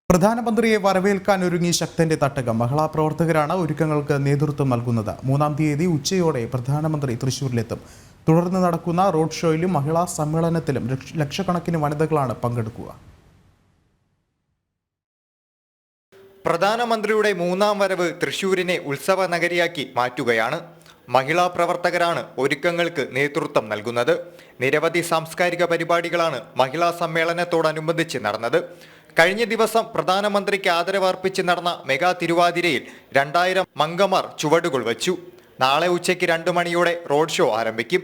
പ്രധാനമന്ത്രിയെ വരവേൽക്കാൻ ഒരുങ്ങി ശക്തന്റെ തട്ടകം. മഹിളാ പ്രവർത്തകരാണ് ഒരുക്കങ്ങൾക്ക് നേതൃത്വം നൽകുന്നത്. 3-ാം തീയതി ഉച്ചയോടെ പ്രധാനമന്ത്രി തൃശൂരിലെത്തും. തുടർന്ന് നടക്കുന്ന റോഡ് ഷോയിലും മഹിളാ സമ്മേളനത്തിലും ലക്ഷക്കണക്കിന് വനിതകളാണ് പങ്കെടുക്കുക. പ്രധാനമന്ത്രിയുടെ 3-ാം വരവ് തൃശൂരിനെ ഉത്സവ നഗരിയാക്കി മാറ്റുകയാണ്. മഹിളാ പ്രവർത്തകരാണ് ഒരുക്കങ്ങൾക്ക് നേതൃത്വം നൽകുന്നത്. നിരവധി സാംസ്കാരിക പരിപാടികളാണ് മഹിളാ സമ്മേളനത്തോടനുബന്ധിച്ച് നടന്നത്. കഴിഞ്ഞ ദിവസം പ്രധാനമന്ത്രിക്ക് ആദരവർപ്പിച്ച് നടന്ന മെഗാ തിരുവാതിരയിൽ 2000 മംഗമാർ ചുവടുകൾ വച്ചു. നാളെ ഉച്ചയ്ക്ക് 2 മണിയോടെ റോഡ് ഷോ ആരംഭിക്കും.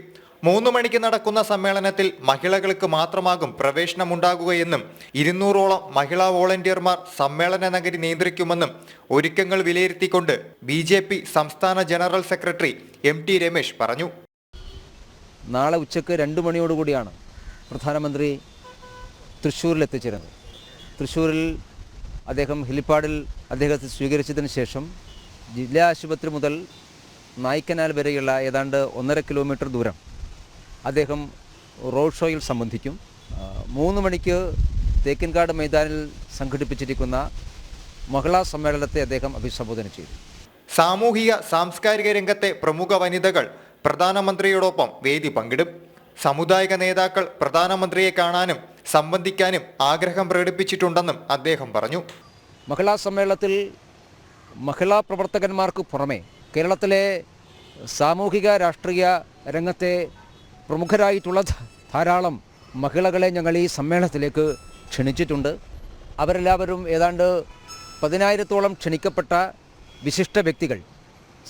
3 മണിക്ക് നടക്കുന്ന സമ്മേളനത്തിൽ മഹിളകൾക്ക് മാത്രമാകും പ്രവേശനമുണ്ടാകുകയെന്നും 200ഓളം മഹിളാ വോളണ്ടിയർമാർ സമ്മേളന നഗരി നിയന്ത്രിക്കുമെന്നും ഒരുക്കങ്ങൾ വിലയിരുത്തിക്കൊണ്ട് BJP സംസ്ഥാന ജനറൽ സെക്രട്ടറി MT രമേശ് പറഞ്ഞു. നാളെ ഉച്ചയ്ക്ക് 2 മണിയോടുകൂടിയാണ് പ്രധാനമന്ത്രി തൃശ്ശൂരിലെത്തിച്ചേരുന്നത്. തൃശ്ശൂരിൽ അദ്ദേഹം ഹെലിപ്പാഡിൽ അദ്ദേഹത്തെ സ്വീകരിച്ചതിന് ശേഷം ജില്ലാ ആശുപത്രി മുതൽ നായ്ക്കനാൽ വരെയുള്ള ഏതാണ്ട് 1.5 കിലോമീറ്റർ ദൂരം അദ്ദേഹം റോഡ് ഷോയിൽ സംബന്ധിക്കും. 3 മണിക്ക് തേക്കിൻകാട് മൈതാനിൽ സംഘടിപ്പിച്ചിരിക്കുന്ന മഹിളാ സമ്മേളനത്തെ അദ്ദേഹം അഭിസംബോധന ചെയ്തു. സാമൂഹിക സാംസ്കാരിക രംഗത്തെ പ്രമുഖ വനിതകൾ പ്രധാനമന്ത്രിയോടൊപ്പം വേദി പങ്കിടും. സാമുദായിക നേതാക്കൾ പ്രധാനമന്ത്രിയെ കാണാനും സംബന്ധിക്കാനും ആഗ്രഹം പ്രകടിപ്പിച്ചിട്ടുണ്ടെന്നും അദ്ദേഹം പറഞ്ഞു. മഹിളാ സമ്മേളനത്തിൽ മഹിളാ പ്രവർത്തകന്മാർക്ക് പുറമെ കേരളത്തിലെ സാമൂഹിക രാഷ്ട്രീയ രംഗത്തെ പ്രമുഖരായിട്ടുള്ള ധാരാളം മഹിളകളെ ഞങ്ങൾ ഈ സമ്മേളനത്തിലേക്ക് ക്ഷണിച്ചിട്ടുണ്ട്. അവരെല്ലാവരും ഏതാണ്ട് 10,000-ഓളം ക്ഷണിക്കപ്പെട്ട വിശിഷ്ട വ്യക്തികൾ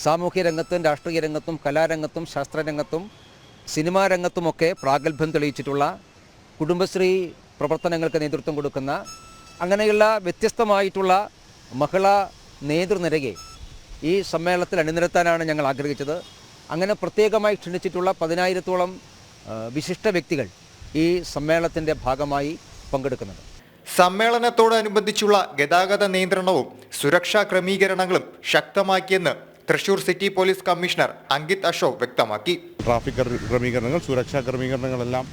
സാമൂഹ്യ രംഗത്തും രാഷ്ട്രീയ രംഗത്തും കലാരംഗത്തും ശാസ്ത്രരംഗത്തും സിനിമാ രംഗത്തുമൊക്കെ പ്രാഗൽഭ്യം തെളിയിച്ചിട്ടുള്ള കുടുംബശ്രീ പ്രവർത്തനങ്ങൾക്ക് നേതൃത്വം കൊടുക്കുന്ന അങ്ങനെയുള്ള വ്യത്യസ്തമായിട്ടുള്ള മഹിളാ നേതൃനിരയെ ഈ സമ്മേളനത്തിൽ അണിനിരത്താനാണ് ഞങ്ങൾ ആഗ്രഹിച്ചത്. അങ്ങനെ പ്രത്യേകമായി ക്ഷണിച്ചിട്ടുള്ള 10,000-ഓളം വിശിഷ്ട വ്യക്തികൾ ഈ സമ്മേളനത്തിൻ്റെ ഭാഗമായി പങ്കെടുക്കുന്നുണ്ട്. സമ്മേളനത്തോടനുബന്ധിച്ചുള്ള ഗതാഗത നിയന്ത്രണവും സുരക്ഷാ ക്രമീകരണങ്ങളും ശക്തമാക്കിയെന്ന് Thrissur city police commissioner Ankit Ashok വ്യക്തമാക്കി. ട്രാഫിക് ക്രമീകരണങ്ങൾ, സുരക്ഷാ ക്രമീകരണങ്ങളെല്ലാം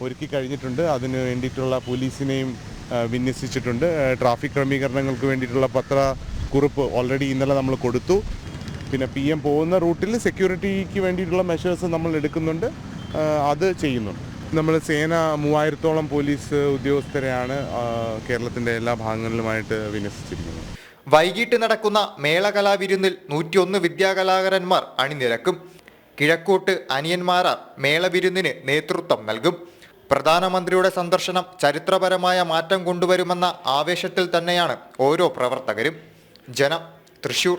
ഒരുക്കി കഴിഞ്ഞിട്ടുണ്ട്. അതിന് വേണ്ടിയിട്ടുള്ള പോലീസിനെയും വിന്യസിച്ചിട്ടുണ്ട്. ട്രാഫിക് ക്രമീകരണങ്ങൾക്ക് വേണ്ടിയിട്ടുള്ള പത്രക്കുറിപ്പ് ഓൾറെഡി ഇന്നലെ നമ്മൾ കൊടുത്തു. പിന്നെ PM പോകുന്ന റൂട്ടിൽ സെക്യൂരിറ്റിക്ക് വേണ്ടിയിട്ടുള്ള മെഷേഴ്സ് നമ്മൾ എടുക്കുന്നുണ്ട്, അത് ചെയ്യുന്നുണ്ട്. നമ്മൾ സേന 3000-ഓളം പോലീസ് ഉദ്യോഗസ്ഥരെയാണ് കേരളത്തിൻ്റെ എല്ലാ ഭാഗങ്ങളിലുമായിട്ട് വിന്യസിച്ചിരിക്കുന്നത്. വൈകിട്ട് നടക്കുന്ന മേളകലാവിരുന്നിൽ 101 വിദ്യാകലാകാരന്മാർ അണിനിരക്കും. കിഴക്കോട്ട് അനിയന്മാരാർ മേളവിരുന്നിന് നേതൃത്വം നൽകും. പ്രധാനമന്ത്രിയുടെ സന്ദർശനം ചരിത്രപരമായ മാറ്റം കൊണ്ടുവരുമെന്ന ആവേശത്തിൽ തന്നെയാണ് ഓരോ പ്രവർത്തകരും. ജനം, തൃശൂർ.